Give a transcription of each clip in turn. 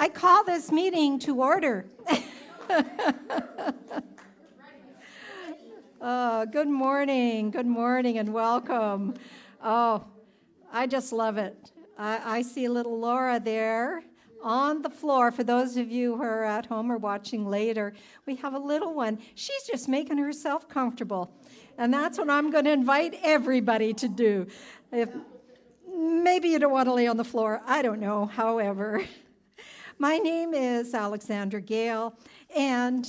I call this meeting to order. Good morning, and welcome. Oh, I just love it. I see little Laura there on the floor. For those of you who are at home or watching later, we have a little one. She's just making herself comfortable. And that's what I'm going to invite everybody to do. Maybe you don't want to lay on the floor. I don't know. However, my name is Alexandra Gale, and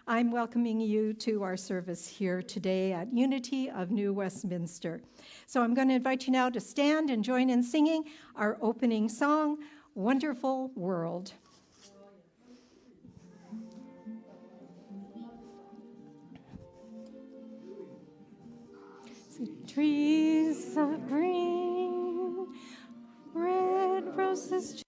I'm welcoming you to our service here today at Unity of New Westminster. So I'm going to invite you now to stand and join in singing our opening song, Wonderful World. Trees of green, red roses.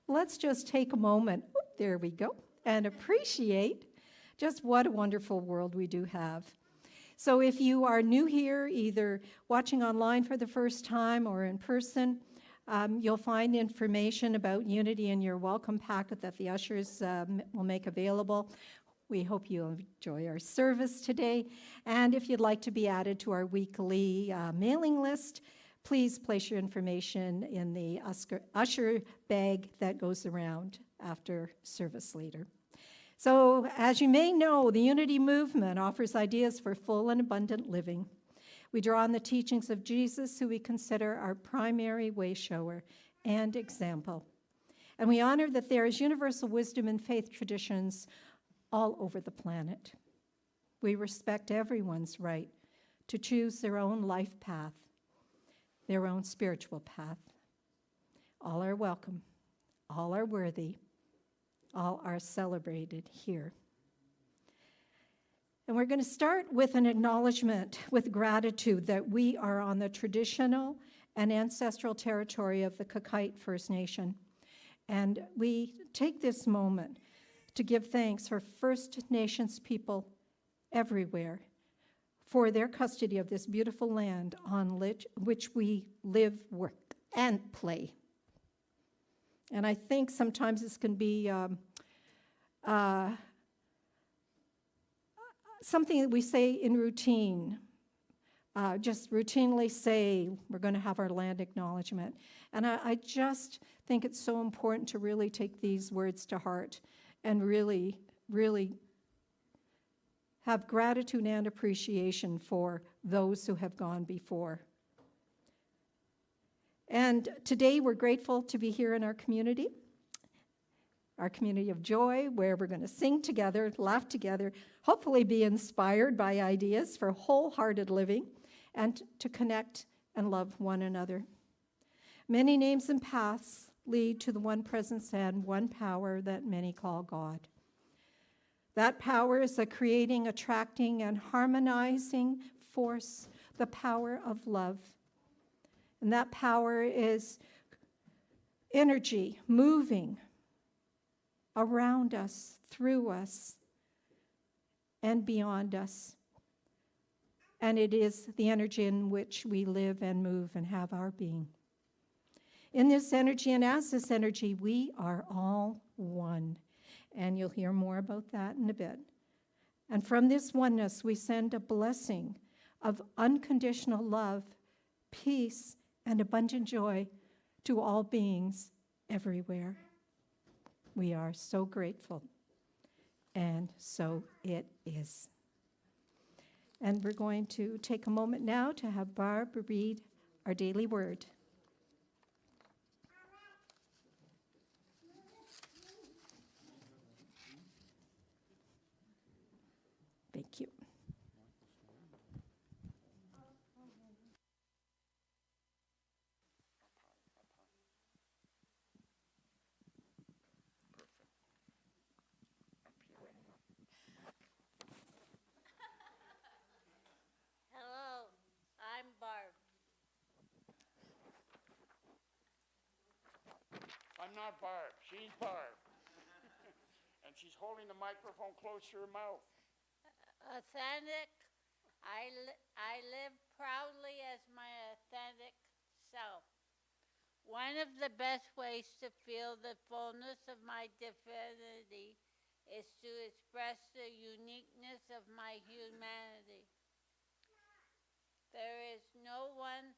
Let's just take a moment, there we go, and appreciate just what a wonderful world we do have. So if you are new here, either watching online for the first time or in person, you'll find information about Unity in your welcome packet that the ushers will make available. We hope you enjoy our service today. And if you'd like to be added to our weekly mailing list, please place your information in the usher bag that goes around after service later. So, as you may know, the Unity movement offers ideas for full and abundant living. We draw on the teachings of Jesus, who we consider our primary way shower and example. And we honor that there is universal wisdom and faith traditions all over the planet. We respect everyone's right to choose their own life path, their own spiritual path. All are welcome, all are worthy, all are celebrated here. And we're going to start with an acknowledgement with gratitude that we are on the traditional and ancestral territory of the Kakite First Nation. And we take this moment to give thanks for First Nations people everywhere for their custody of this beautiful land on which we live, work, and play. And I think sometimes this can be something that we say in routine, just routinely say, we're going to have our land acknowledgement. And I just think it's so important to really take these words to heart and really, really have gratitude and appreciation for those who have gone before. And today we're grateful to be here in our community of joy, where we're going to sing together, laugh together, hopefully be inspired by ideas for wholehearted living, and to connect and love one another. Many names and paths lead to the one presence and one power that many call God. That power is a creating, attracting, and harmonizing force, the power of love. And that power is energy moving around us, through us, and beyond us. And it is the energy in which we live and move and have our being. In this energy and as this energy, we are all one. And you'll hear more about that in a bit. And from this oneness, we send a blessing of unconditional love, peace, and abundant joy to all beings everywhere. We are so grateful. And so it is. And we're going to take a moment now to have Barb read our daily word. Thank you. Hello, I'm Barb. I'm not Barb, she's Barb. And she's holding the microphone close to her mouth. Authentic. I live proudly as my authentic self. One of the best ways to feel the fullness of my divinity is to express the uniqueness of my humanity. There is no one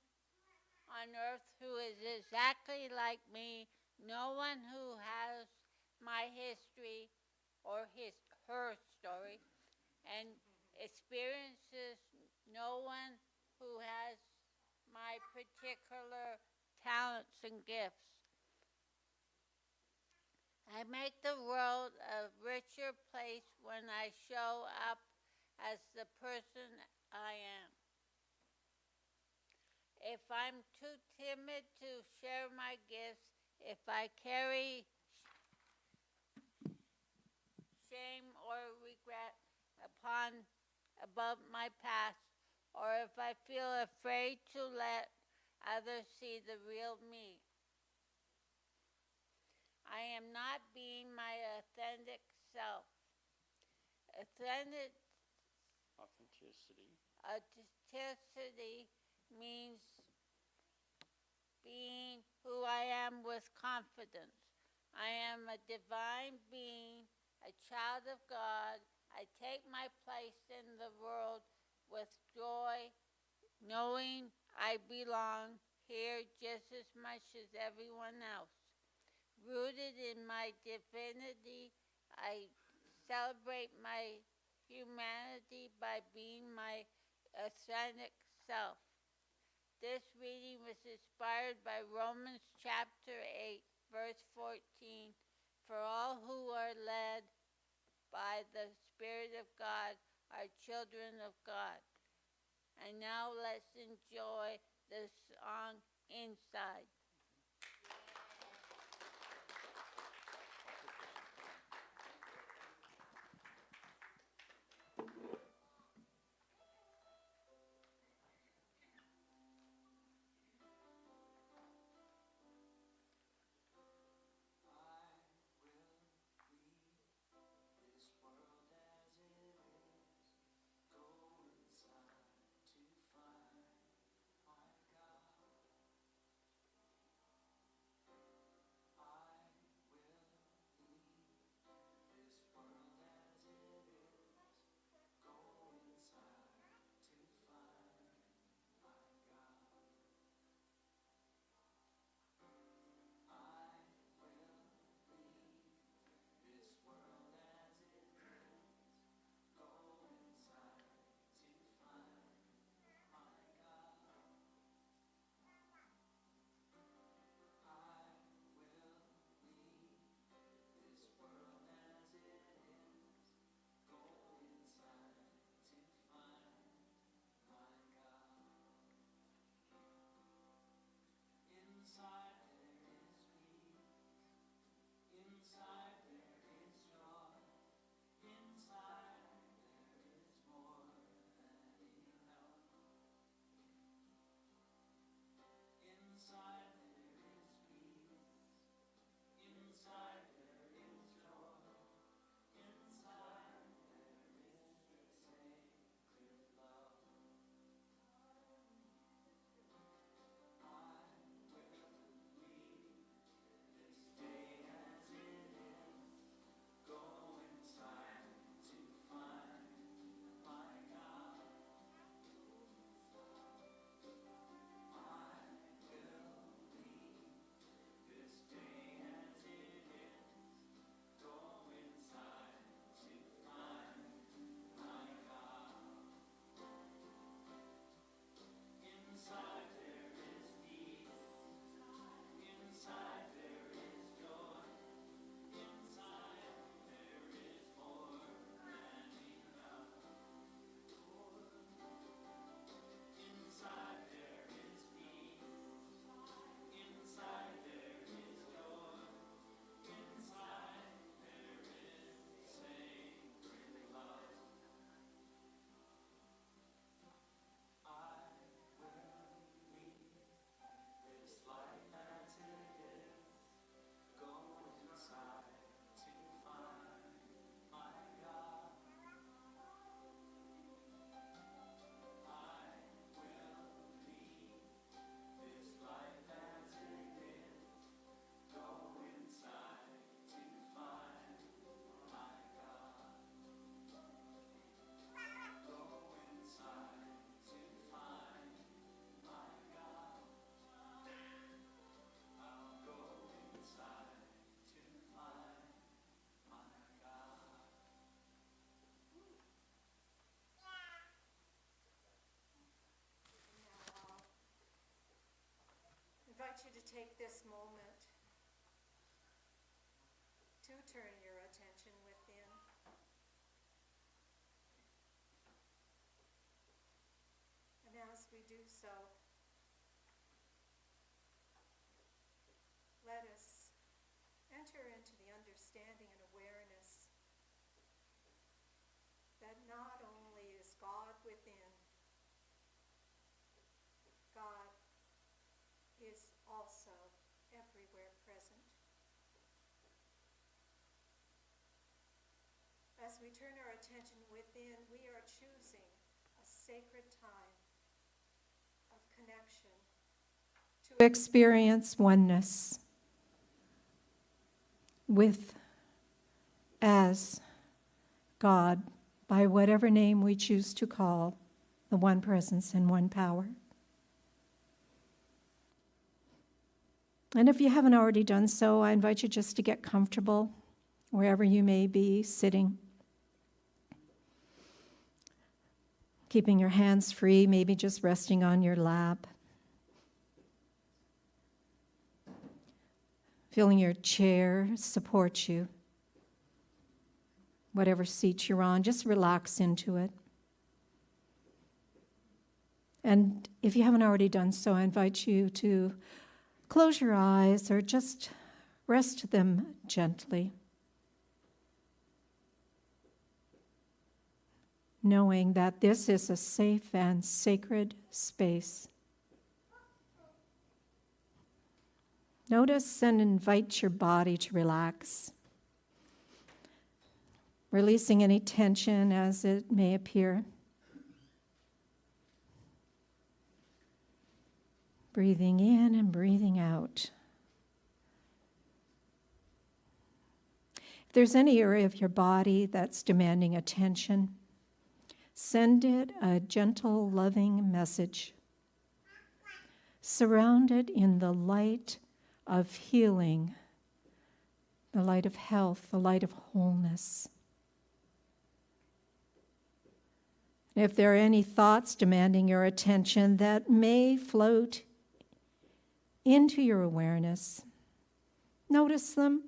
on earth who is exactly like me, no one who has my history or her story, and experiences no one who has my particular talents and gifts. I make the world a richer place when I show up as the person I am. If I'm too timid to share my gifts, if I carry shame or regret above my past, or if I feel afraid to let others see the real me, I am not being my authentic self. Authenticity means being who I am with confidence. I am a divine being, a child of God. I take my place in the world with joy, knowing I belong here just as much as everyone else. Rooted in my divinity, I celebrate my humanity by being my authentic self. This reading was inspired by Romans chapter 8, verse 14. For all who are led by the Spirit of God are children of God. And now let's enjoy the song Inside. invite you to take this moment to turn your attention within. And as we do so, let us enter into the understanding and awareness that not only is God within, God is also everywhere present. As we turn our attention within, we are choosing a sacred time of connection to experience oneness with, as God, by whatever name we choose to call the one presence and one power. And if you haven't already done so, I invite you just to get comfortable wherever you may be sitting. Keeping your hands free, maybe just resting on your lap. Feeling your chair support you. Whatever seat you're on, just relax into it. And if you haven't already done so, I invite you to close your eyes or just rest them gently, knowing that this is a safe and sacred space. Notice and invite your body to relax, releasing any tension as it may appear. Breathing in and breathing out. If there's any area of your body that's demanding attention, send it a gentle, loving message. Surround it in the light of healing, the light of health, the light of wholeness. If there are any thoughts demanding your attention that may float into your awareness, notice them,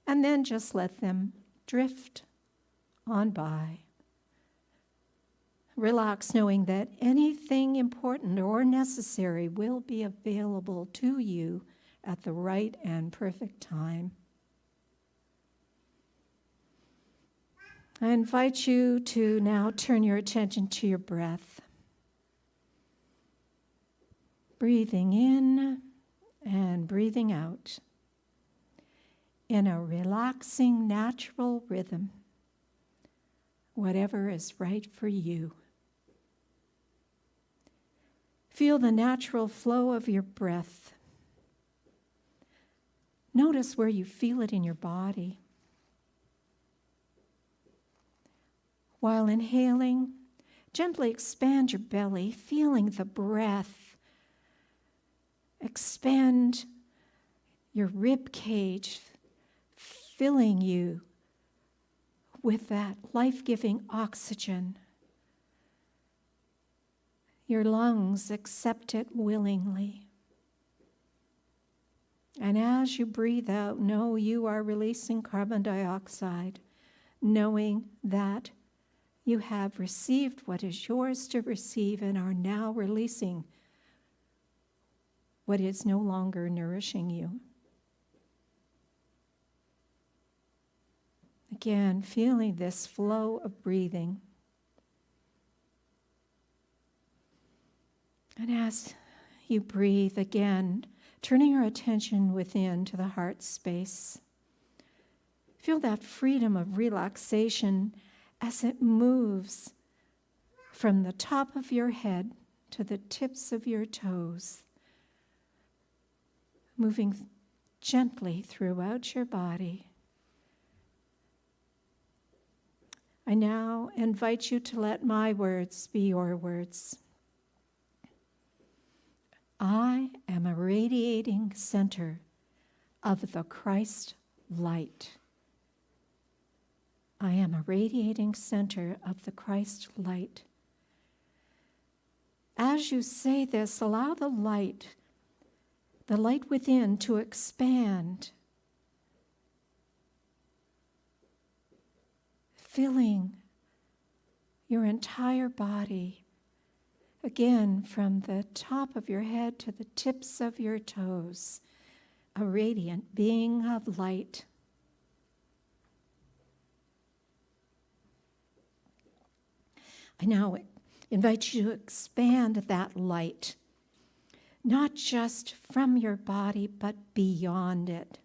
and then just let them drift on by. Relax, knowing that anything important or necessary will be available to you at the right and perfect time. I invite you to now turn your attention to your breath. Breathing in and breathing out in a relaxing, natural rhythm, whatever is right for you. Feel the natural flow of your breath. Notice where you feel it in your body. While inhaling, gently expand your belly, feeling the breath expand your rib cage, filling you with that life-giving oxygen. Your lungs accept it willingly. And as you breathe out, know you are releasing carbon dioxide, knowing that you have received what is yours to receive and are now releasing what is no longer nourishing you. Again, feeling this flow of breathing. And as you breathe again, turning your attention within to the heart space, feel that freedom of relaxation as it moves from the top of your head to the tips of your toes, moving gently throughout your body. I now invite you to let my words be your words. I am a radiating center of the Christ light. I am a radiating center of the Christ light. As you say this, allow the light the light within to expand, filling your entire body, again from the top of your head to the tips of your toes, a radiant being of light. I now invite you to expand that light, not just from your body, but beyond it.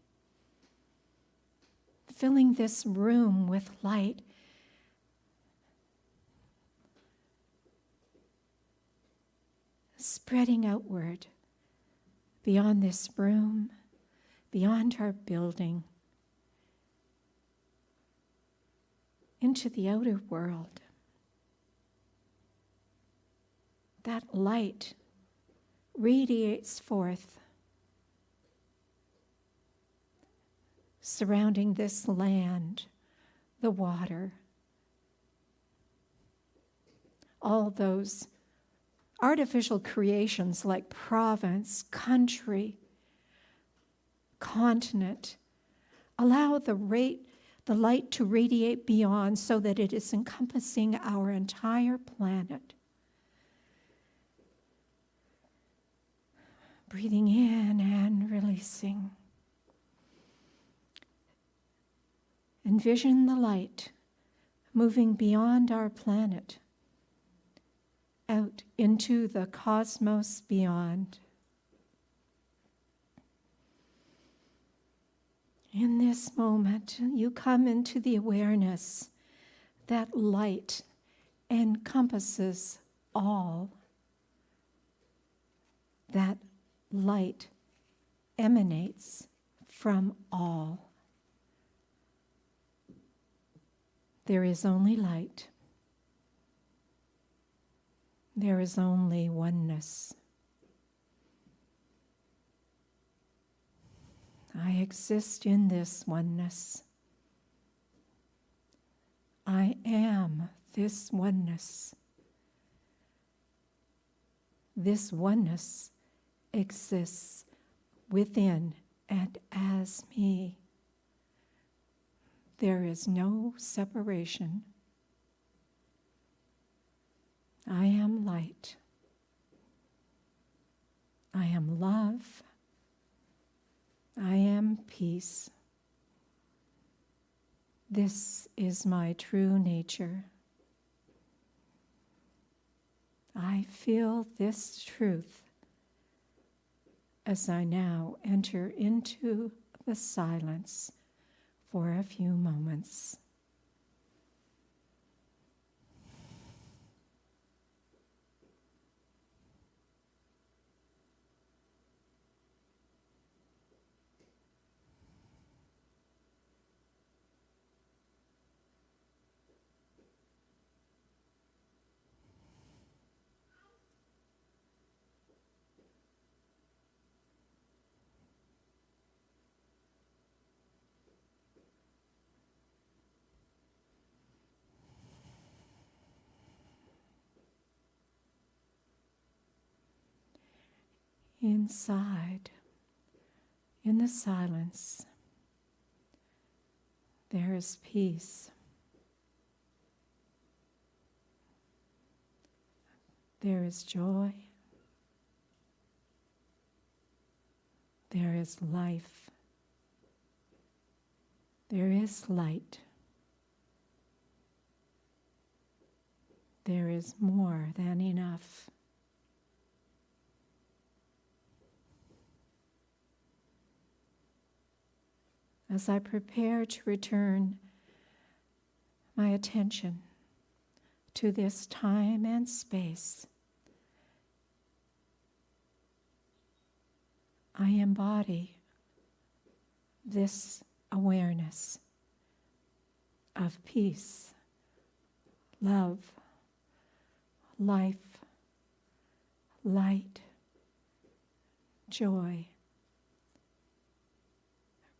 Filling this room with light. Spreading outward, beyond this room, beyond our building, into the outer world. That light radiates forth, surrounding this land, the water, all those artificial creations like province, country, continent. Allow the light to radiate beyond so that it is encompassing our entire planet. Breathing in and releasing. Envision the light moving beyond our planet, out into the cosmos beyond. In this moment, you come into the awareness that light encompasses all. That light emanates from all. There is only light. There is only oneness. I exist in this oneness. I am this oneness. This oneness exists within and as me. There is no separation. I am light. I am love. I am peace. This is my true nature. I feel this truth as I now enter into the silence for a few moments. Inside, in the silence, there is peace. There is joy. There is life. There is light. There is more than enough. As I prepare to return my attention to this time and space, I embody this awareness of peace, love, life, light, joy,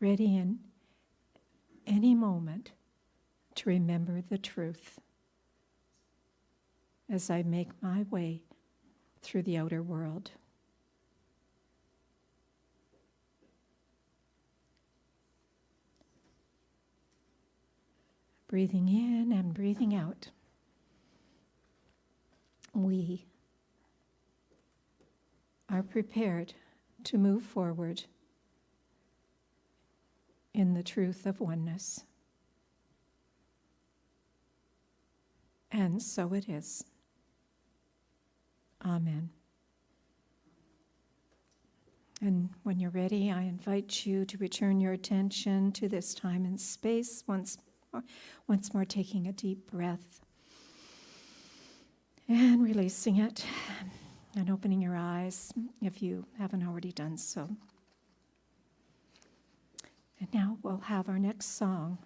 ready in any moment to remember the truth as I make my way through the outer world. Breathing in and breathing out. We are prepared to move forward in the truth of oneness. And so it is. Amen. And when you're ready, I invite you to return your attention to this time and space, once more taking a deep breath and releasing it and opening your eyes if you haven't already done so. And now we'll have our next song,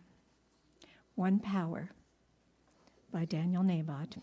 One Power, by Daniel Nabod.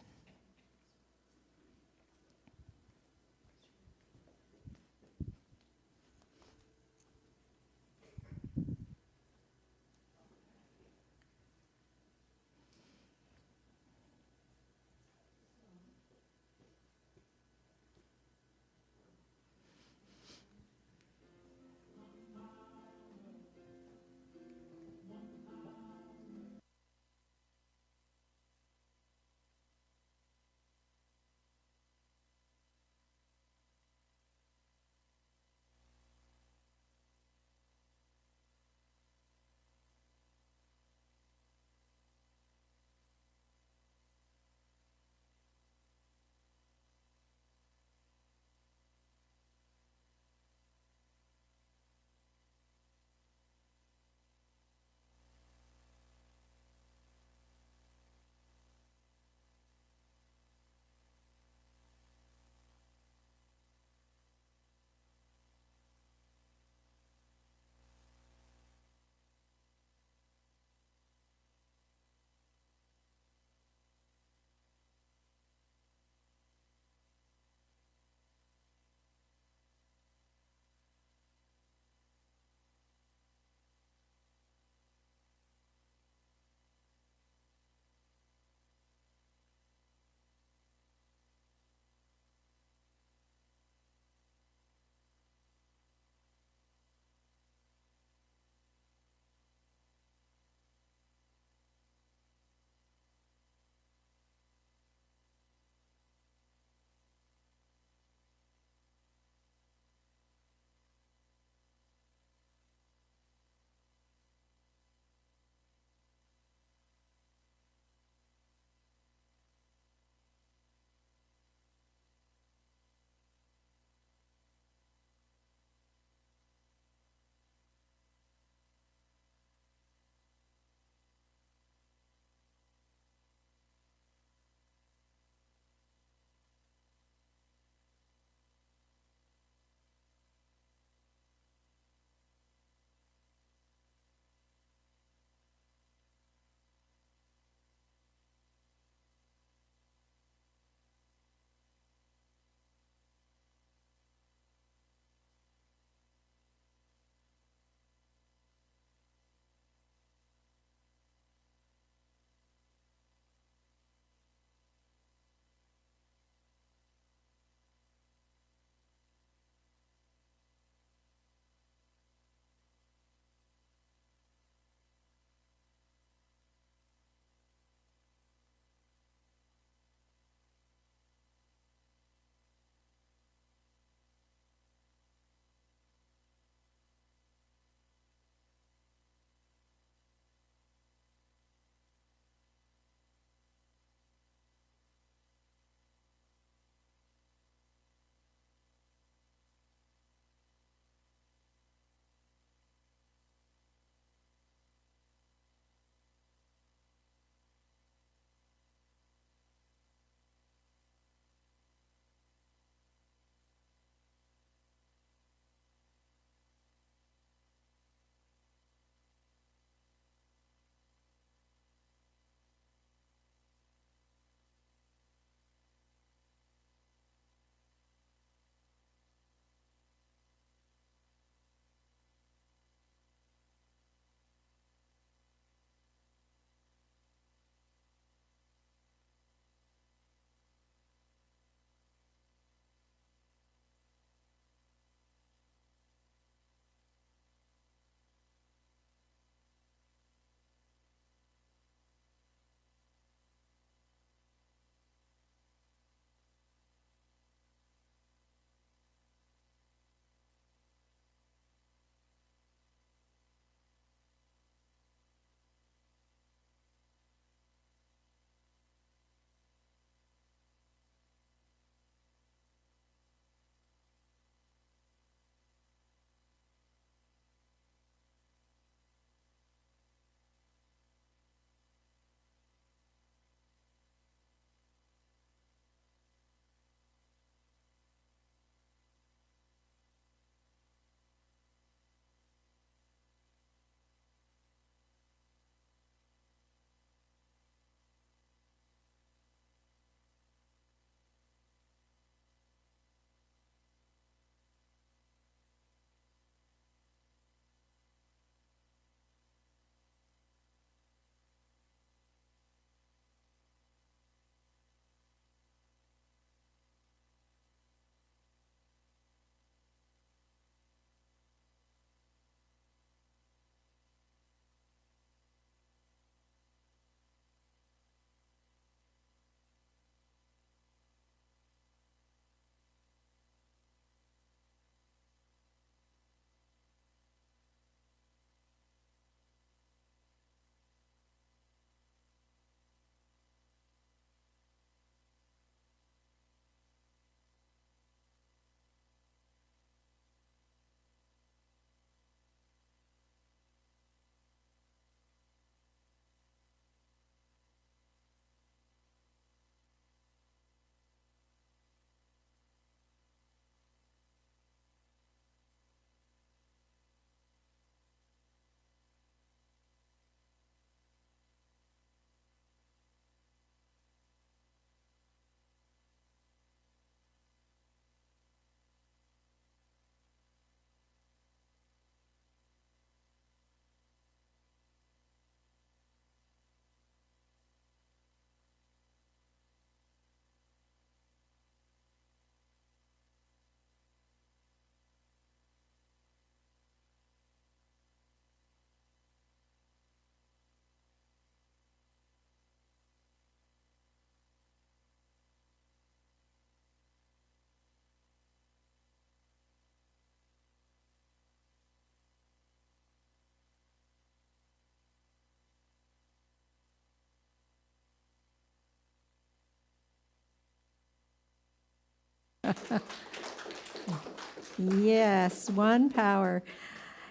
Yes, one power.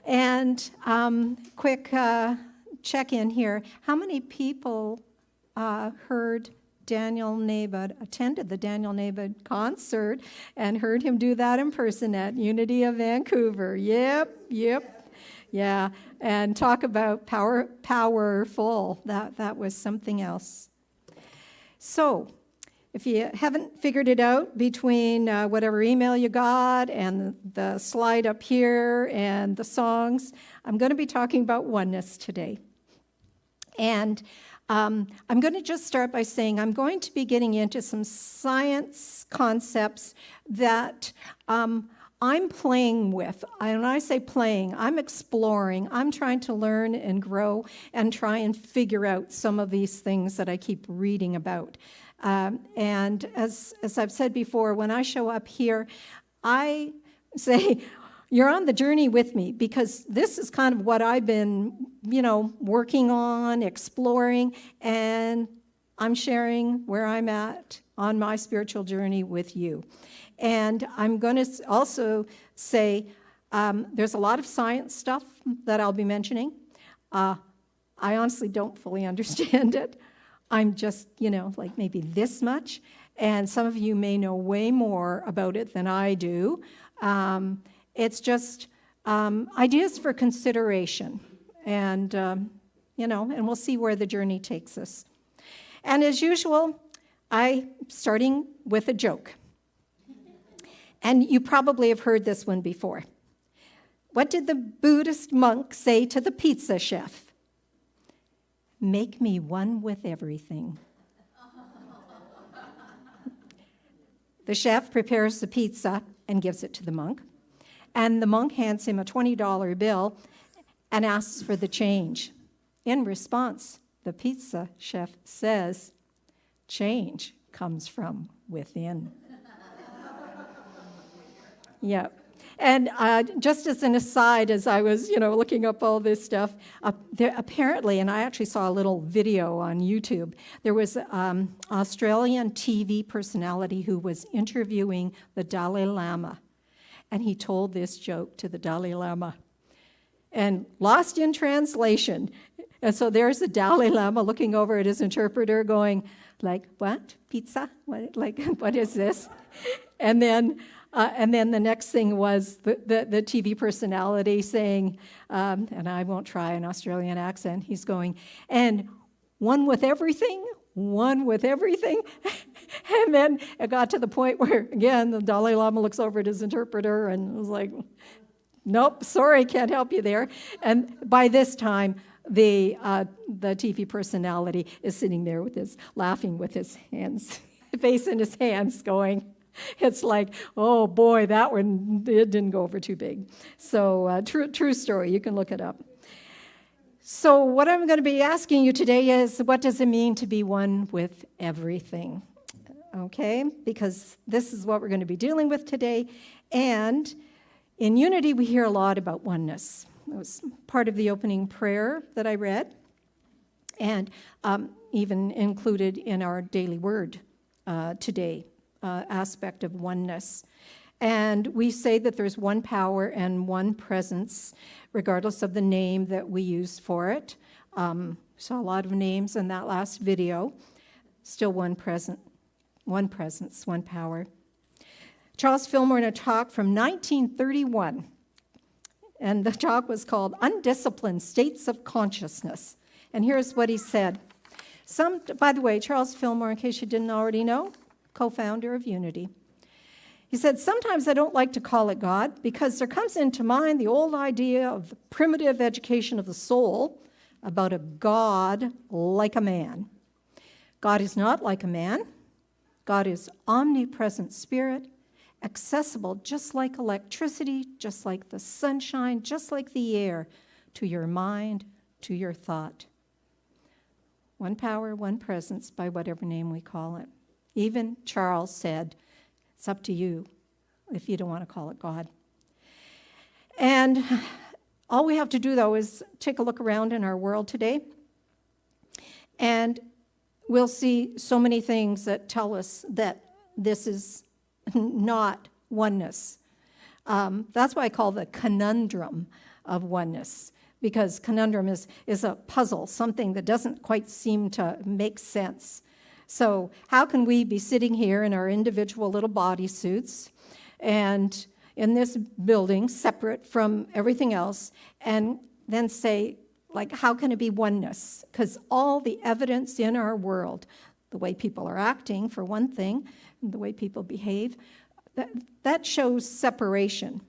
And quick check-in here. How many people heard Daniel Nabod, attended the Daniel Nabod concert and heard him do that in person at Unity of Vancouver? Yep. Yeah, and talk about powerful. That was something else. So, if you haven't figured it out between whatever email you got and the slide up here and the songs, I'm going to be talking about oneness today. And I'm going to just start by saying I'm going to be getting into some science concepts that I'm playing with. When I say playing, I'm exploring. I'm trying to learn and grow and try and figure out some of these things that I keep reading about. And as I've said before, when I show up here, I say, you're on the journey with me, because this is kind of what I've been, working on, exploring, and I'm sharing where I'm at on my spiritual journey with you. And I'm going to also say there's a lot of science stuff that I'll be mentioning. I honestly don't fully understand it. I'm just, like maybe this much. And some of you may know way more about it than I do. It's just ideas for consideration. And, and we'll see where the journey takes us. And as usual, starting with a joke. And you probably have heard this one before. What did the Buddhist monk say to the pizza chef? Make me one with everything. The chef prepares the pizza and gives it to the monk. And the monk hands him a $20 bill and asks for the change. In response, the pizza chef says, change comes from within. Yeah. And just as an aside, as I was, looking up all this stuff, there apparently, and I actually saw a little video on YouTube, there was an Australian TV personality who was interviewing the Dalai Lama. And he told this joke to the Dalai Lama. And lost in translation. And so there's the Dalai Lama looking over at his interpreter going, like, what? Pizza? What is this? And then the next thing was the TV personality saying, and I won't try an Australian accent, he's going, and one with everything? One with everything? And then it got to the point where, again, the Dalai Lama looks over at his interpreter and was like, nope, sorry, can't help you there. And by this time, the TV personality is sitting there laughing with his hands, face in his hands, going, it's like, oh boy, that one it didn't go over too big. So true story, you can look it up. So what I'm going to be asking you today is, what does it mean to be one with everything? Okay, because this is what we're going to be dealing with today. And in Unity, we hear a lot about oneness. It was part of the opening prayer that I read, and even included in our daily word today. Aspect of oneness. And we say that there's one power and one presence, regardless of the name that we use for it. Saw a lot of names in that last video. Still one presence, one power. Charles Fillmore in a talk from 1931, and the talk was called Undisciplined States of Consciousness. And here's what he said. By the way, Charles Fillmore, in case you didn't already know, co-founder of Unity. He said, sometimes I don't like to call it God because there comes into mind the old idea of the primitive education of the soul about a God like a man. God is not like a man. God is omnipresent spirit, accessible just like electricity, just like the sunshine, just like the air, to your mind, to your thought. One power, one presence, by whatever name we call it. Even Charles said, it's up to you if you don't want to call it God. And all we have to do, though, is take a look around in our world today, and we'll see so many things that tell us that this is not oneness. That's why I call the conundrum of oneness, because conundrum is a puzzle, something that doesn't quite seem to make sense. So how can we be sitting here in our individual little bodysuits and in this building, separate from everything else, and then say, like, how can it be oneness? Because all the evidence in our world, the way people are acting, for one thing, the way people behave, that shows separation.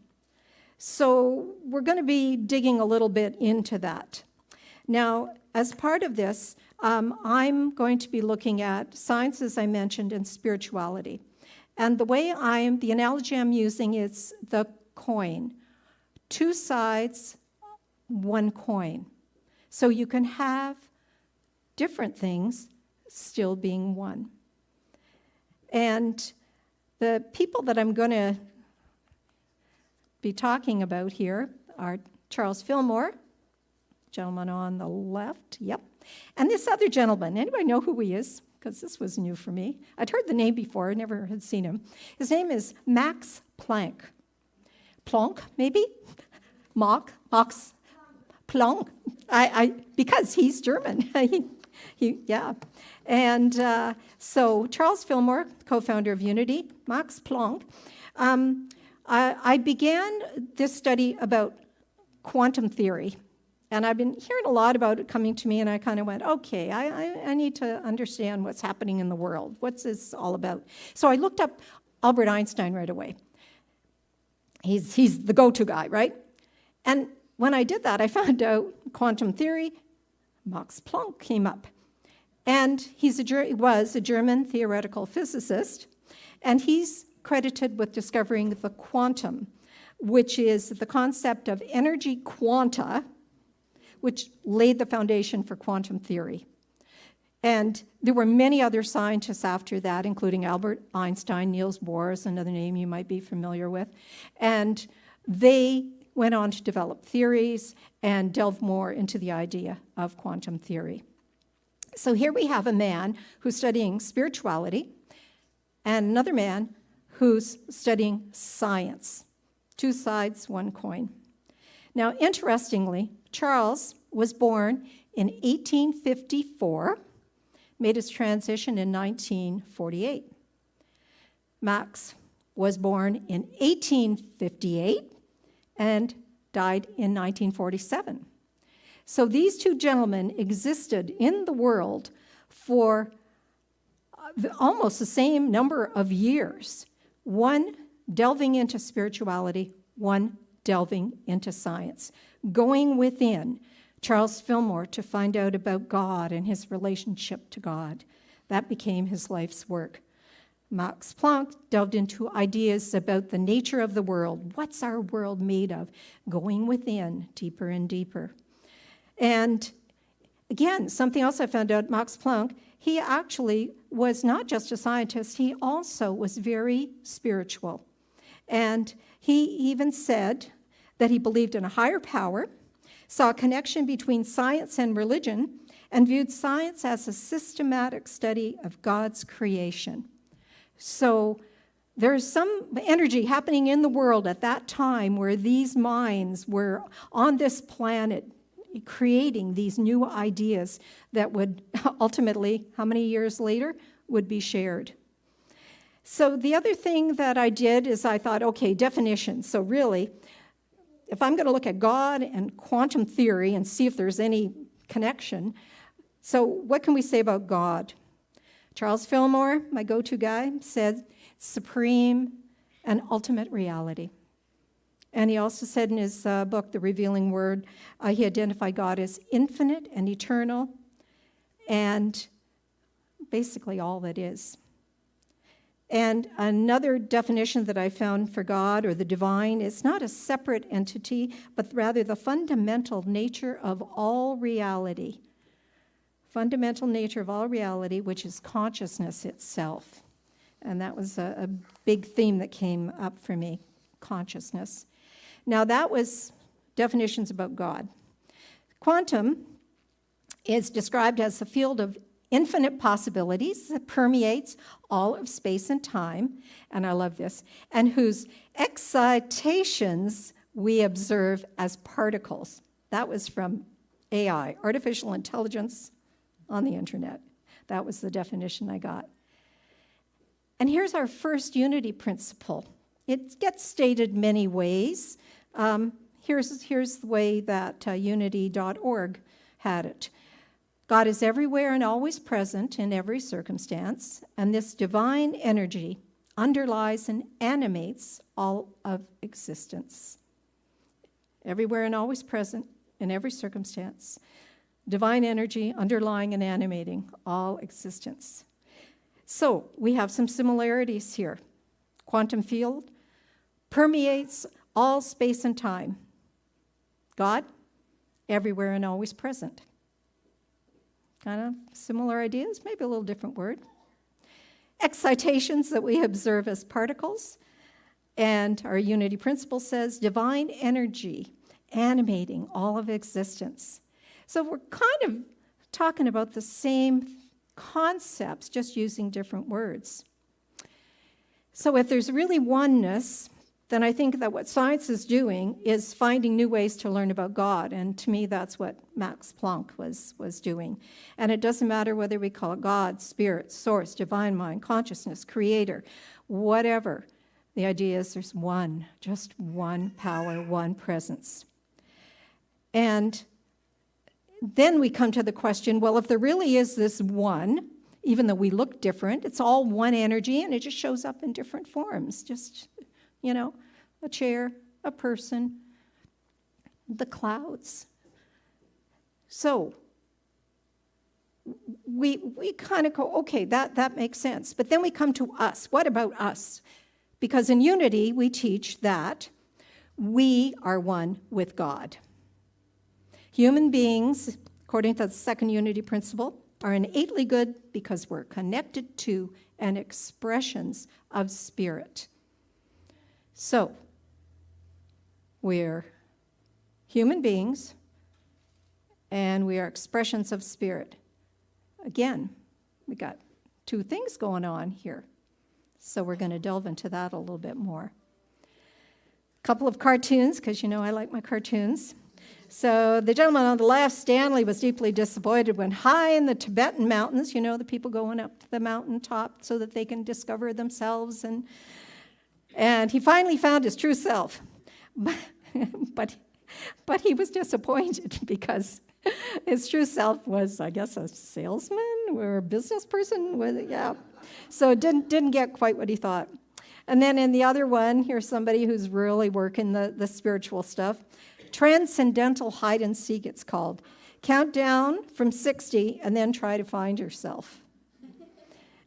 So we're going to be digging a little bit into that. Now, as part of this, I'm going to be looking at science, as I mentioned, and spirituality. And the analogy I'm using is the coin. Two sides, one coin. So you can have different things still being one. And the people that I'm going to be talking about here are Charles Fillmore, gentleman on the left, yep. And this other gentleman, anybody know who he is? Because this was new for me. I'd heard the name before, I never had seen him. His name is Max Planck. Planck, maybe? Max Planck. Because he's German. Yeah. And so Charles Fillmore, co-founder of Unity, Max Planck. I began this study about quantum theory. And I've been hearing a lot about it coming to me, and I kind of went, okay, I need to understand what's happening in the world. What's this all about? So I looked up Albert Einstein right away. He's the go-to guy, right? And when I did that, I found out quantum theory, Max Planck came up. And he was a German theoretical physicist, and he's credited with discovering the quantum, which is the concept of energy quanta, which laid the foundation for quantum theory. And there were many other scientists after that, including Albert Einstein, Niels Bohr is another name you might be familiar with. And they went on to develop theories and delve more into the idea of quantum theory. So here we have a man who's studying spirituality and another man who's studying science. Two sides, one coin. Now, interestingly, Charles was born in 1854, made his transition in 1948. Max was born in 1858 and died in 1947. So these two gentlemen existed in the world for almost the same number of years, one delving into spirituality, one delving into science, going within. Charles Fillmore to find out about God and his relationship to God. That became his life's work. Max Planck delved into ideas about the nature of the world. What's our world made of? Going within, deeper and deeper. And again, something else I found out, Max Planck, he actually was not just a scientist, he also was very spiritual. And he even said that he believed in a higher power, saw a connection between science and religion, and viewed science as a systematic study of God's creation. So there's some energy happening in the world at that time where these minds were on this planet creating these new ideas that would ultimately, how many years later, would be shared. So the other thing that I did is I thought, okay, definitions. So really, if I'm going to look at God and quantum theory and see if there's any connection, so what can we say about God? Charles Fillmore, my go-to guy, said supreme and ultimate reality. And he also said in his book, The Revealing Word, he identified God as infinite and eternal and basically all that is. And another definition that I found for God or the divine is not a separate entity, but rather the fundamental nature of all reality. Fundamental nature of all reality, which is consciousness itself. And that was a big theme that came up for me, consciousness. Now that was definitions about God. Quantum is described as the field of infinite possibilities that permeates all of space and time, and I love this, and whose excitations we observe as particles. That was from AI, artificial intelligence on the internet. That was the definition I got. And here's our first unity principle. It gets stated many ways. Here's the way that unity.org had it. God is everywhere and always present in every circumstance, and this divine energy underlies and animates all of existence. Everywhere and always present in every circumstance. Divine energy underlying and animating all existence. So we have some similarities here. Quantum field permeates all space and time. God, everywhere and always present. Kind of similar ideas, maybe a little different word. Excitations that we observe as particles. And our unity principle says divine energy animating all of existence. So we're kind of talking about the same concepts, just using different words. So if there's really oneness, then I think that what science is doing is finding new ways to learn about God. And to me, that's what Max Planck was doing. And it doesn't matter whether we call it God, spirit, source, divine mind, consciousness, creator, whatever. The idea is there's one, just one power, one presence. And then we come to the question, well, if there really is this one, even though we look different, it's all one energy and it just shows up in different forms. Just, a chair, a person, the clouds. So we kind of go, okay, that makes sense. But then we come to us. What about us? Because in unity, we teach that we are one with God. Human beings, according to the second unity principle, are innately good because we're connected to and expressions of spirit. So, we're human beings, and we are expressions of spirit. Again, we got two things going on here. So we're going to delve into that a little bit more. A couple of cartoons, because I like my cartoons. So the gentleman on the left, Stanley, was deeply disappointed when high in the Tibetan mountains, the people going up to the mountaintop so that they can discover themselves, and he finally found his true self. But he was disappointed because his true self was, I guess, a salesman or a business person. So didn't get quite what he thought. And then in the other one, here's somebody who's really working the spiritual stuff. Transcendental hide and seek, it's called. Count down from 60 and then try to find yourself.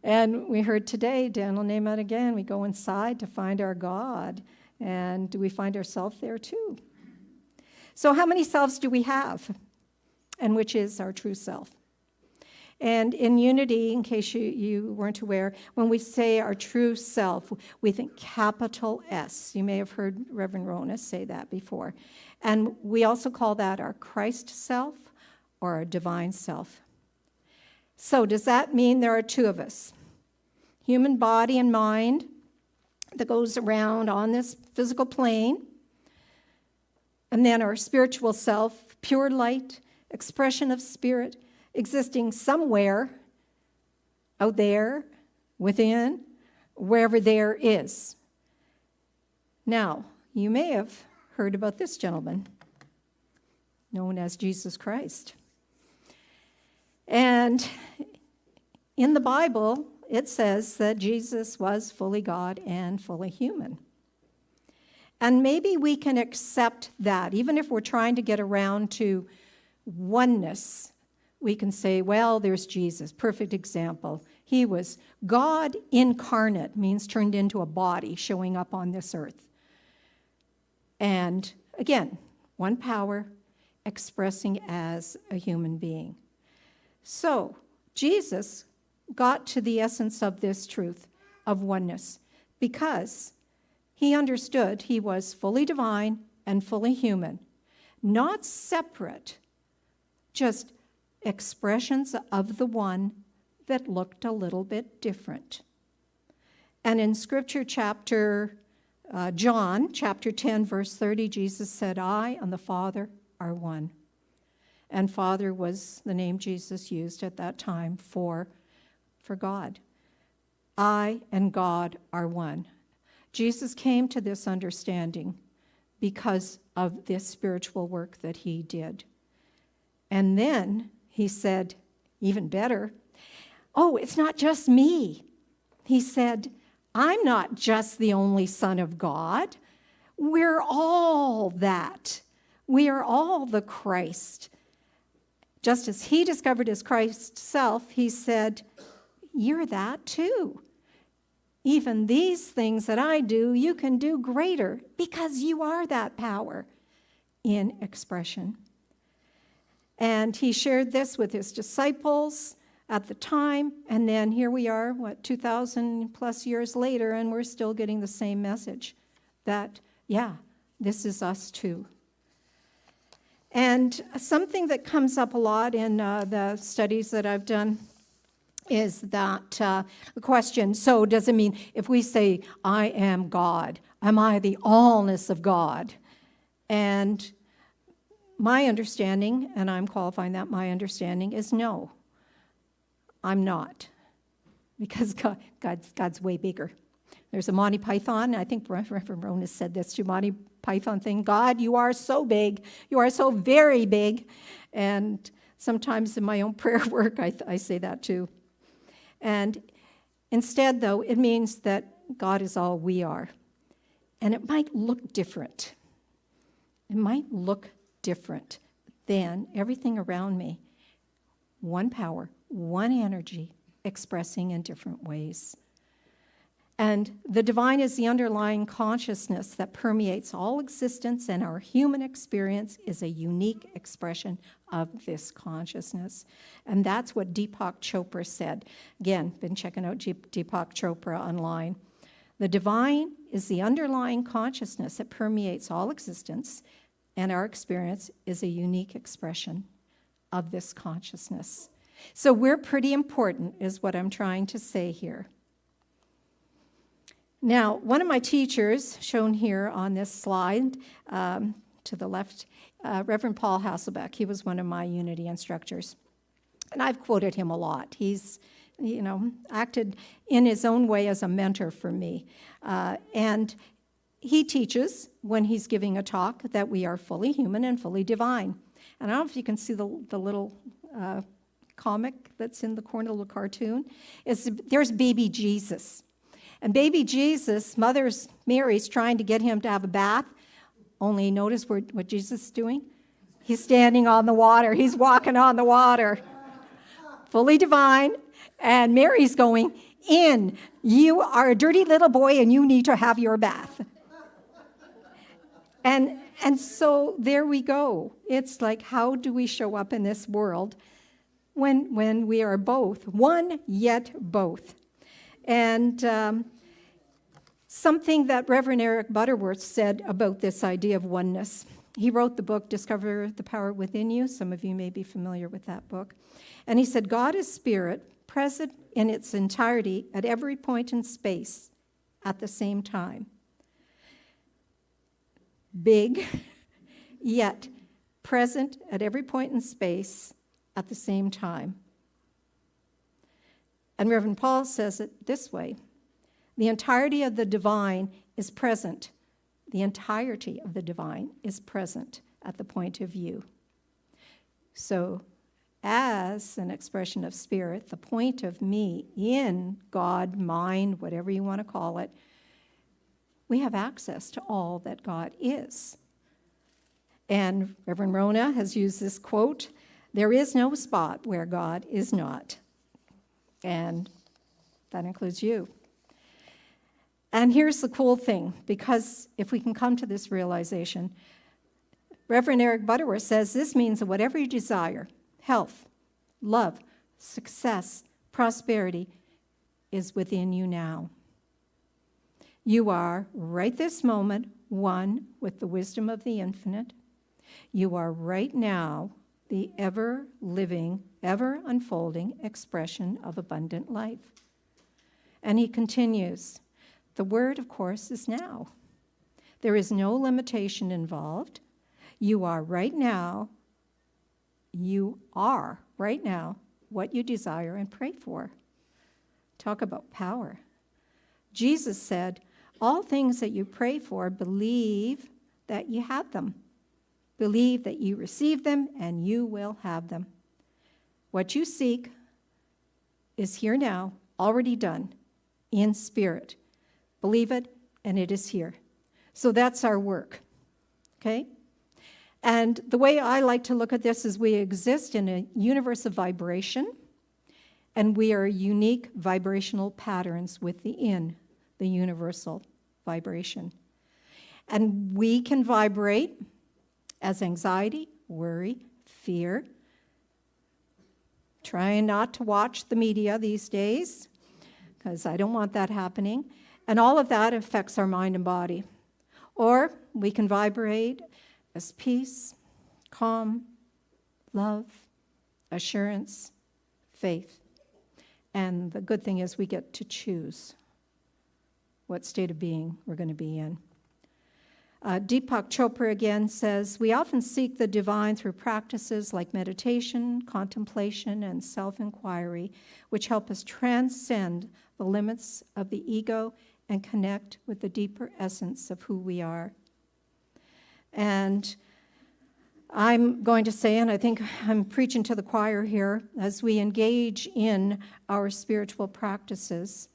And we heard today, Dan will name it again, we go inside to find our God. And do we find ourselves there too? So how many selves do we have? And which is our true self? And in unity, in case you weren't aware, when we say our true self, we think capital S. You may have heard Reverend Rona say that before. And we also call that our Christ self or our divine self. So does that mean there are two of us? Human body and mind that goes around on this physical plane, and then our spiritual self, pure light, expression of spirit, existing somewhere out there, within, wherever there is. Now, you may have heard about this gentleman, known as Jesus Christ. And in the Bible, it says that Jesus was fully God and fully human. And maybe we can accept that, even if we're trying to get around to oneness. We can say, well, there's Jesus, perfect example. He was God incarnate, means turned into a body showing up on this earth. And again, one power expressing as a human being. So Jesus got to the essence of this truth of oneness because he understood he was fully divine and fully human, not separate, just expressions of the one that looked a little bit different. And in Scripture, John chapter 10, verse 30, Jesus said, I and the Father are one. And Father was the name Jesus used at that time for God. I and God are one. Jesus came to this understanding because of this spiritual work that he did. And then he said, even better, oh, it's not just me. He said, I'm not just the only Son of God. We're all that. We are all the Christ. Just as he discovered his Christ self, he said, you're that too. Even these things that I do, you can do greater because you are that power in expression. And he shared this with his disciples at the time, and then here we are, 2,000 plus years later, and we're still getting the same message that, yeah, this is us too. And something that comes up a lot in the studies that I've done is that the question, so does it mean if we say, I am God, am I the allness of God? And my understanding, and I'm qualifying that, my understanding is no, I'm not. Because God's way bigger. There's a Monty Python, I think Reverend Rona said this too, Monty Python thing, God, you are so big, you are so very big. And sometimes in my own prayer work, I say that too. And instead, though, it means that God is all we are. And it might look different. It might look different than everything around me. One power, one energy, expressing in different ways. And the divine is the underlying consciousness that permeates all existence, and our human experience is a unique expression of this consciousness. And that's what Deepak Chopra said. Again, been checking out Deepak Chopra online. The divine is the underlying consciousness that permeates all existence, and our experience is a unique expression of this consciousness. So we're pretty important, is what I'm trying to say here. Now, one of my teachers, shown here on this slide to the left, Reverend Paul Hasselbeck, he was one of my Unity instructors. And I've quoted him a lot. He's, acted in his own way as a mentor for me. And he teaches, when he's giving a talk, that we are fully human and fully divine. And I don't know if you can see the little comic that's in the corner, the little cartoon. There's baby Jesus. And baby Jesus, Mary's trying to get him to have a bath. Only notice what Jesus is doing? He's standing on the water. He's walking on the water. Fully divine. And Mary's going, in. You are a dirty little boy and you need to have your bath. And so there we go. It's like, how do we show up in this world when we are both, one yet both? And something that Reverend Eric Butterworth said about this idea of oneness. He wrote the book, Discover the Power Within You. Some of you may be familiar with that book. And he said, God is spirit, present in its entirety at every point in space at the same time. Big, yet present at every point in space at the same time. And Reverend Paul says it this way: the entirety of the divine is present. The entirety of the divine is present at the point of view. So, as an expression of spirit, the point of me in God, mind, whatever you want to call it, we have access to all that God is. And Reverend Rona has used this quote, there is no spot where God is not. And that includes you. And here's the cool thing, because if we can come to this realization, Reverend Eric Butterworth says this means that whatever you desire, health, love, success, prosperity, is within you now. You are, right this moment, one with the wisdom of the infinite. You are right now the ever-living, ever-unfolding expression of abundant life. And he continues, the word, of course, is now. There is no limitation involved. You are right now what you desire and pray for. Talk about power. Jesus said, all things that you pray for, believe that you have them. Believe that you receive them, and you will have them. What you seek is here now, already done, in spirit. Believe it, and it is here. So that's our work, okay? And the way I like to look at this is we exist in a universe of vibration, and we are unique vibrational patterns within the universal vibration. And we can vibrate as anxiety, worry, fear, trying not to watch the media these days, because I don't want that happening. And all of that affects our mind and body. Or we can vibrate as peace, calm, love, assurance, faith. And the good thing is we get to choose what state of being we're going to be in. Deepak Chopra again says, we often seek the divine through practices like meditation, contemplation, and self-inquiry, which help us transcend the limits of the ego and connect with the deeper essence of who we are. And I'm going to say, and I think I'm preaching to the choir here, as we engage in our spiritual practices,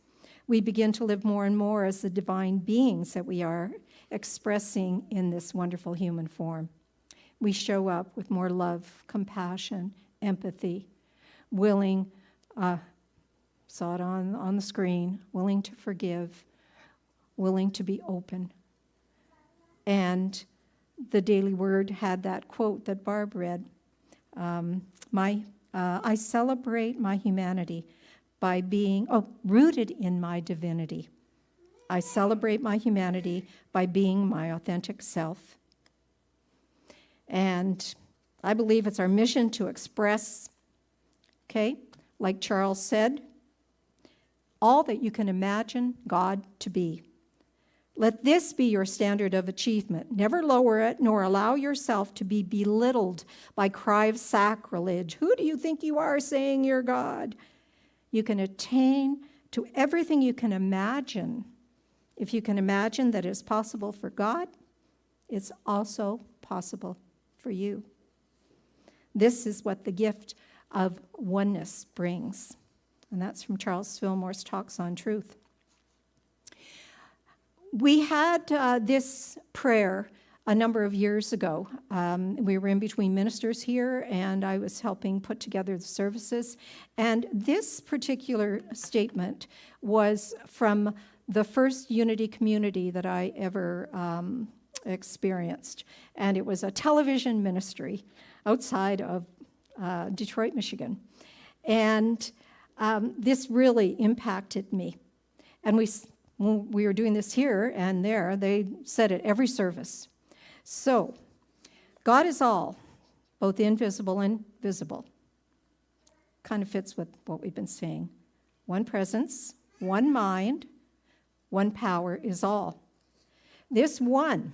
we begin to live more and more as the divine beings that we are, expressing in this wonderful human form. We show up with more love, compassion, empathy, willing, saw it on the screen, willing to forgive, willing to be open. And the Daily Word had that quote that Barb read, I celebrate my humanity by being, rooted in my divinity. I celebrate my humanity by being my authentic self. And I believe it's our mission to express, okay, like Charles said, all that you can imagine God to be. Let this be your standard of achievement. Never lower it, nor allow yourself to be belittled by cry of sacrilege. Who do you think you are saying you're God? You can attain to everything you can imagine. If you can imagine that it's possible for God, it's also possible for you. This is what the gift of oneness brings. And that's from Charles Fillmore's Talks on Truth. We had this prayer a number of years ago. We were in between ministers here, and I was helping put together the services. And this particular statement was from the first Unity community that I ever experienced. And it was a television ministry outside of Detroit, Michigan. And this really impacted me. And when we were doing this here and there, they said at every service. So, God is all, both invisible and visible. Kind of fits with what we've been saying. One presence, one mind, one power is all. This one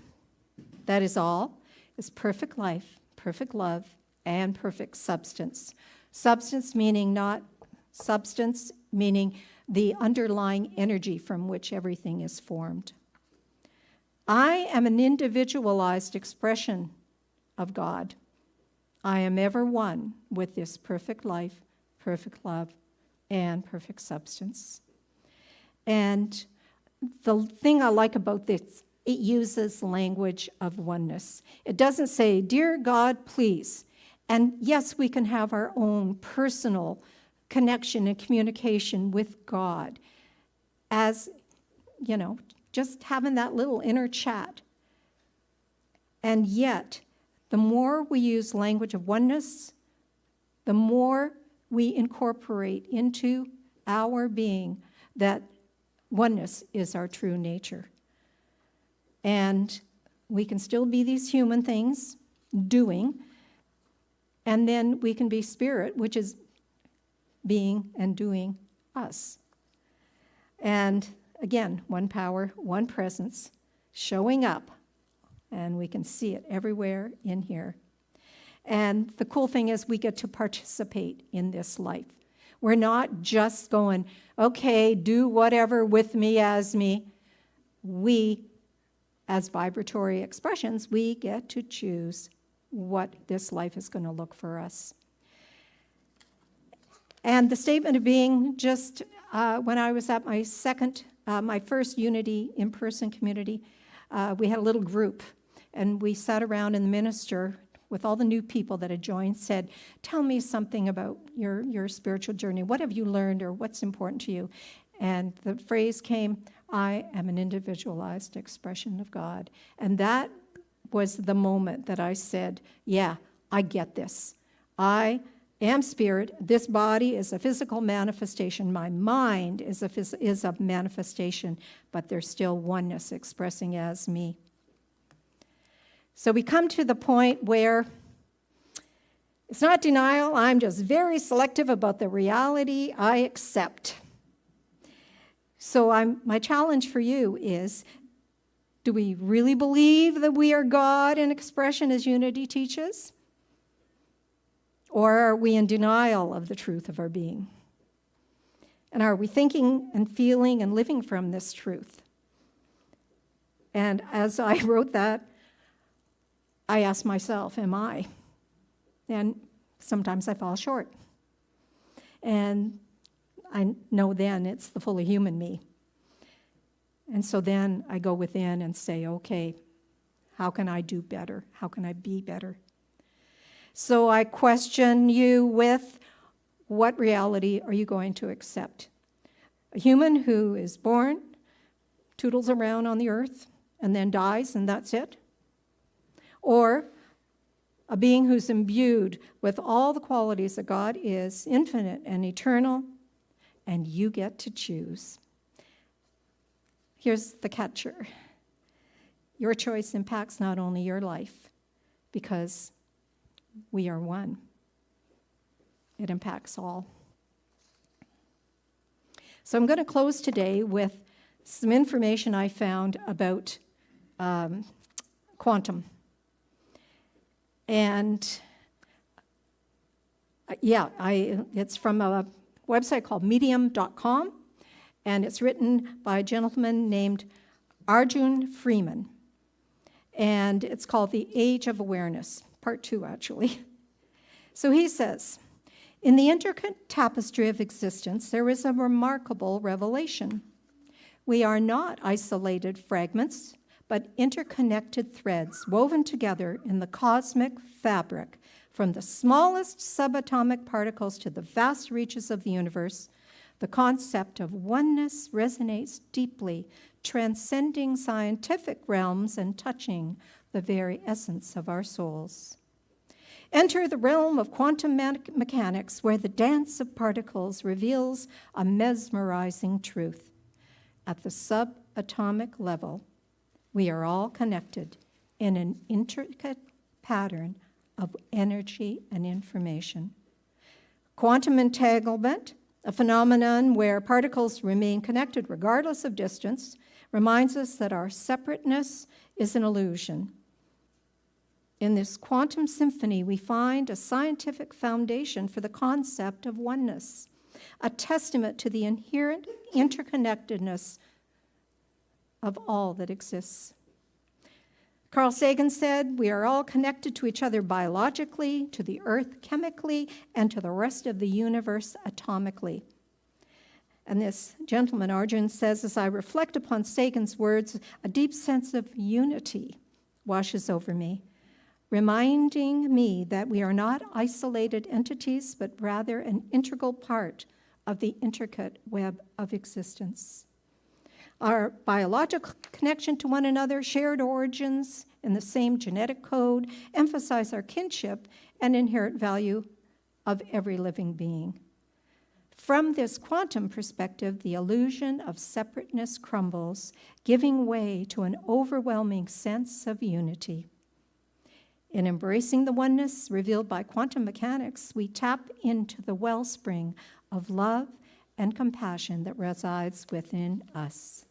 that is all is perfect life, perfect love, and perfect substance. Substance meaning not substance, meaning the underlying energy from which everything is formed. I am an individualized expression of God. I am ever one with this perfect life, perfect love, and perfect substance. And the thing I like about this, it uses language of oneness. It doesn't say, dear God, please. And yes, we can have our own personal connection and communication with God as, just having that little inner chat. And yet, the more we use language of oneness, the more we incorporate into our being that oneness is our true nature. And we can still be these human things doing, And then we can be spirit, which is being and doing us. And again, one power, one presence, showing up. And we can see it everywhere in here. And the cool thing is we get to participate in this life. We're not just going, okay, do whatever with me as me. We, as vibratory expressions, we get to choose what this life is going to look for us. And the statement of being, just when I was at my first Unity in-person community, we had a little group, and we sat around, and the minister, with all the new people that had joined, said, tell me something about your spiritual journey. What have you learned, or what's important to you? And the phrase came, I am an individualized expression of God. And that was the moment that I said, yeah, I get this. I am spirit. This body is a physical manifestation. My mind is a manifestation, but there's still oneness expressing as me. So we come to the point where it's not denial. I'm just very selective about the reality I accept. So my challenge for you is, do we really believe that we are God in expression as Unity teaches? Or are we in denial of the truth of our being? And are we thinking and feeling and living from this truth? And as I wrote that, I asked myself, am I? And sometimes I fall short. And I know then it's the fully human me. And so then I go within and say, okay, how can I do better? How can I be better? So I question you with, what reality are you going to accept? A human who is born, toodles around on the earth, and then dies, and that's it? Or a being who's imbued with all the qualities that God is, infinite and eternal, and you get to choose. Here's the catcher. Your choice impacts not only your life, because we are one. It impacts all. So I'm going to close today with some information I found about quantum. And it's from a website called medium.com, and it's written by a gentleman named Arjun Freeman. And it's called The Age of Awareness, part 2, actually. So he says, in the intricate tapestry of existence, there is a remarkable revelation. We are not isolated fragments, but interconnected threads woven together in the cosmic fabric, from the smallest subatomic particles to the vast reaches of the universe. The concept of oneness resonates deeply, transcending scientific realms and touching the very essence of our souls. Enter the realm of quantum mechanics, where the dance of particles reveals a mesmerizing truth. At the subatomic level, we are all connected in an intricate pattern of energy and information. Quantum entanglement, a phenomenon where particles remain connected regardless of distance, reminds us that our separateness is an illusion. In this quantum symphony, we find a scientific foundation for the concept of oneness, a testament to the inherent interconnectedness of all that exists. Carl Sagan said, we are all connected to each other biologically, to the earth chemically, and to the rest of the universe atomically. And this gentleman, Arjun, says, as I reflect upon Sagan's words, a deep sense of unity washes over me, reminding me that we are not isolated entities, but rather an integral part of the intricate web of existence. Our biological connection to one another, shared origins in the same genetic code, emphasize our kinship and inherent value of every living being. From this quantum perspective, the illusion of separateness crumbles, giving way to an overwhelming sense of unity. In embracing the oneness revealed by quantum mechanics, we tap into the wellspring of love and compassion that resides within us.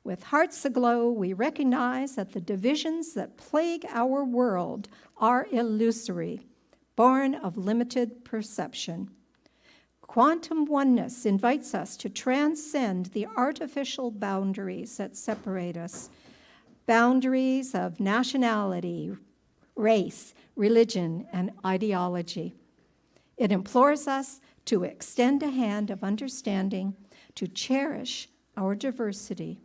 With hearts aglow, we recognize that the divisions that plague our world are illusory, born of limited perception. Quantum oneness invites us to transcend the artificial boundaries that separate us, boundaries of nationality, race, religion, and ideology. It implores us to extend a hand of understanding, to cherish our diversity,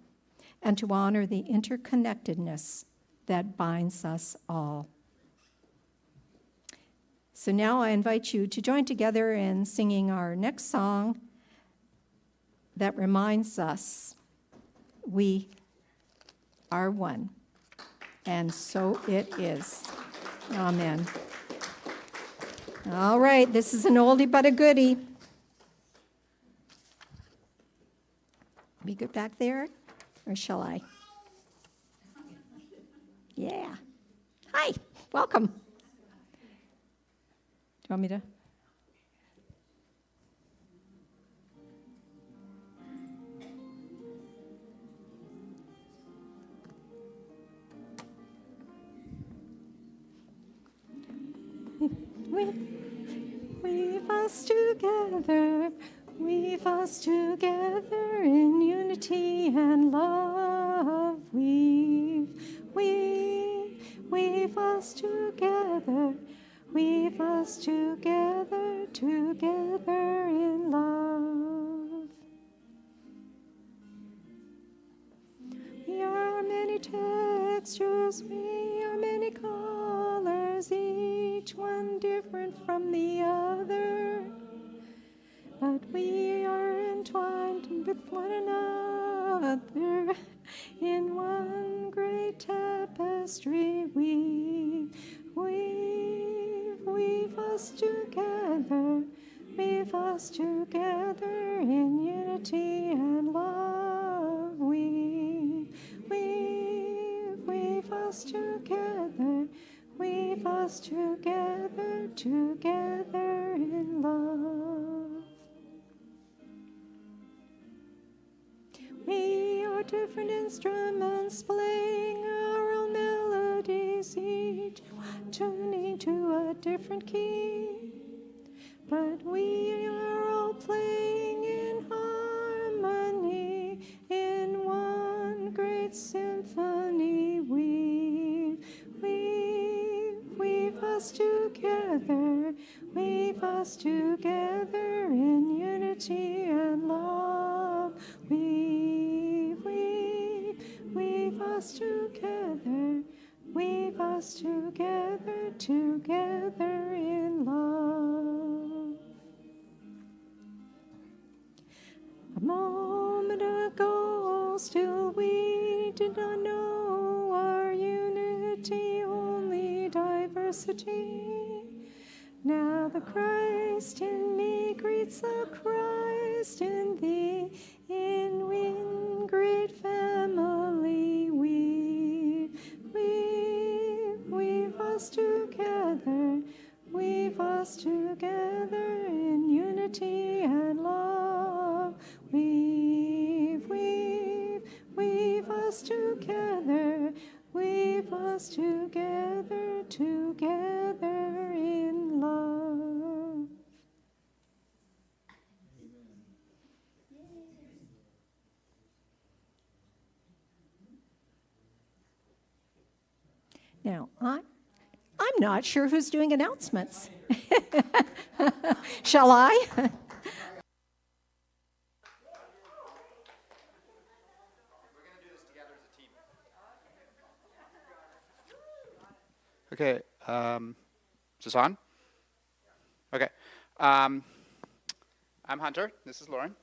and to honor the interconnectedness that binds us all. So now I invite you to join together in singing our next song that reminds us we are one. And so it is. Amen. All right, this is an oldie but a goodie. Be good back there, or shall I? Yeah. Hi, welcome. Do you want me to? Weave us together in unity and love. Weave us together in love. We are many textures, we are many colors, each one different from the other. But we are entwined with one another in one great tapestry. Weave us together in unity and love. Weave us together in love. We are different instruments playing our own melodies, each tuning to a different key. But we are all playing in harmony in one great symphony. Weave us together in unity and love. Weave us together in love. A moment ago, still we did not know our unity, only diversity. Now the Christ in me greets the Christ in thee, in one great family. Weave us together in unity and love. Weave us together in love. Now, I'm not sure who's doing announcements. Shall I? Okay, is this on? Okay. I'm Hunter, this is Lauren,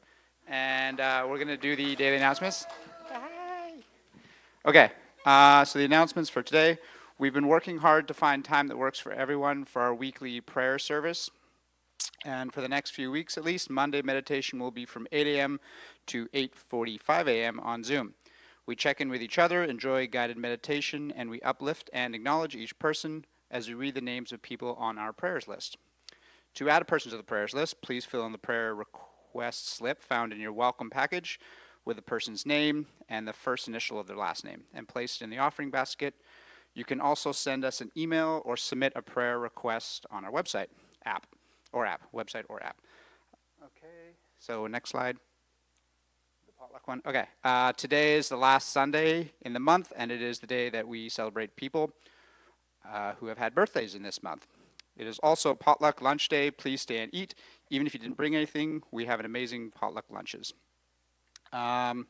and we're going to do the daily announcements. Okay, so the announcements for today. We've been working hard to find time that works for everyone for our weekly prayer service. And for the next few weeks at least, Monday meditation will be from 8 a.m. to 8:45 a.m. on Zoom. We check in with each other, enjoy guided meditation, and we uplift and acknowledge each person as we read the names of people on our prayers list. To add a person to the prayers list, please fill in the prayer request slip found in your welcome package with the person's name and the first initial of their last name and place it in the offering basket. You can also send us an email or submit a prayer request on our website, website or app. Okay, so next slide. The potluck one. Okay, today is the last Sunday in the month, and it is the day that we celebrate people who have had birthdays in this month. It is also potluck lunch day. Please stay and eat. Even if you didn't bring anything, we have an amazing potluck lunches. Okay,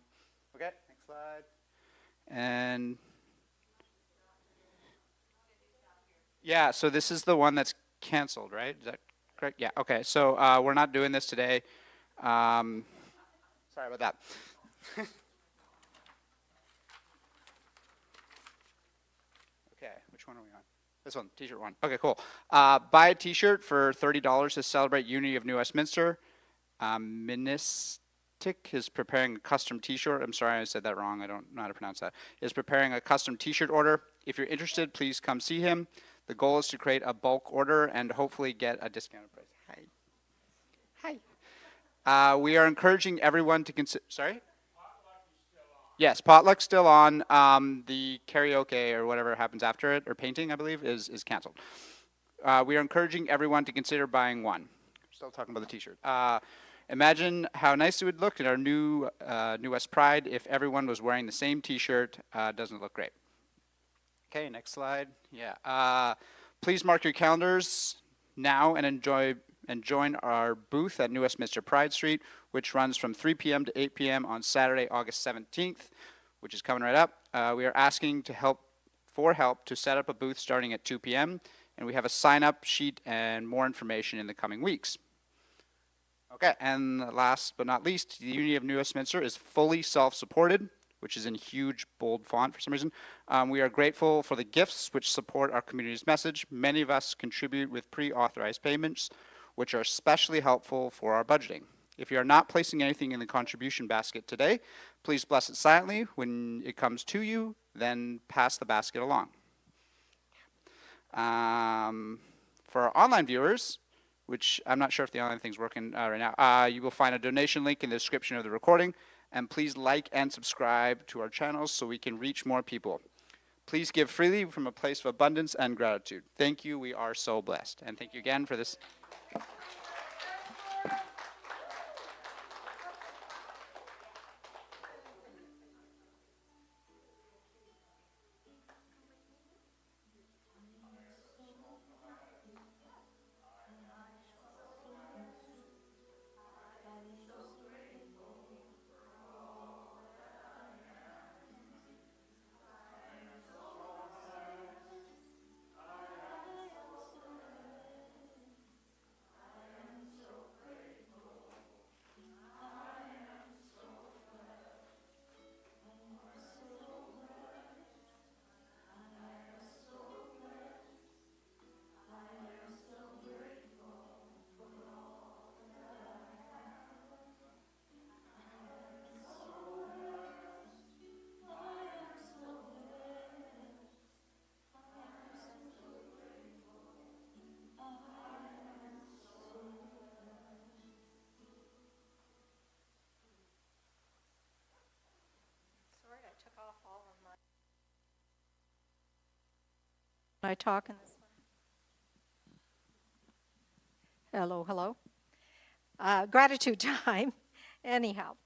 next slide. And yeah, so this is the one that's canceled, right? Is that correct? Yeah, okay. So we're not doing this today. Sorry about that. Okay, which one are we on? This one, t-shirt one. Okay, cool. Buy a t-shirt for $30 to celebrate Unity of New Westminster. Ministik is preparing a custom t-shirt. I'm sorry I said that wrong. I don't know how to pronounce that. Is preparing a custom t-shirt order. If you're interested, please come see him. The goal is to create a bulk order and hopefully get a discounted price. Hi. We are encouraging everyone to consider, sorry? Yes, potluck's still on. The karaoke or whatever happens after it, or painting, I believe, is canceled. We are encouraging everyone to consider buying one. Still talking about the t-shirt. Imagine how nice it would look in our new West Pride if everyone was wearing the same t-shirt. Doesn't it look great? Okay, next slide. Yeah. Please mark your calendars now and join our booth at New Westminster Pride Street, which runs from 3 p.m. to 8 p.m. on Saturday, August 17th, which is coming right up. We are asking for help to set up a booth starting at 2 p.m., and we have a sign-up sheet and more information in the coming weeks. Okay, and last but not least, the Unity of New Westminster is fully self-supported, which is in huge, bold font for some reason. We are grateful for the gifts which support our community's message. Many of us contribute with pre-authorized payments, which are especially helpful for our budgeting. If you are not placing anything in the contribution basket today, please bless it silently. When it comes to you, then pass the basket along. For our online viewers, which I'm not sure if the online thing's working right now, you will find a donation link in the description of the recording. And please like and subscribe to our channels so we can reach more people. Please give freely from a place of abundance and gratitude. Thank you. We are so blessed. And thank you again for this. I talk in this one? Hello. Gratitude time. Anyhow.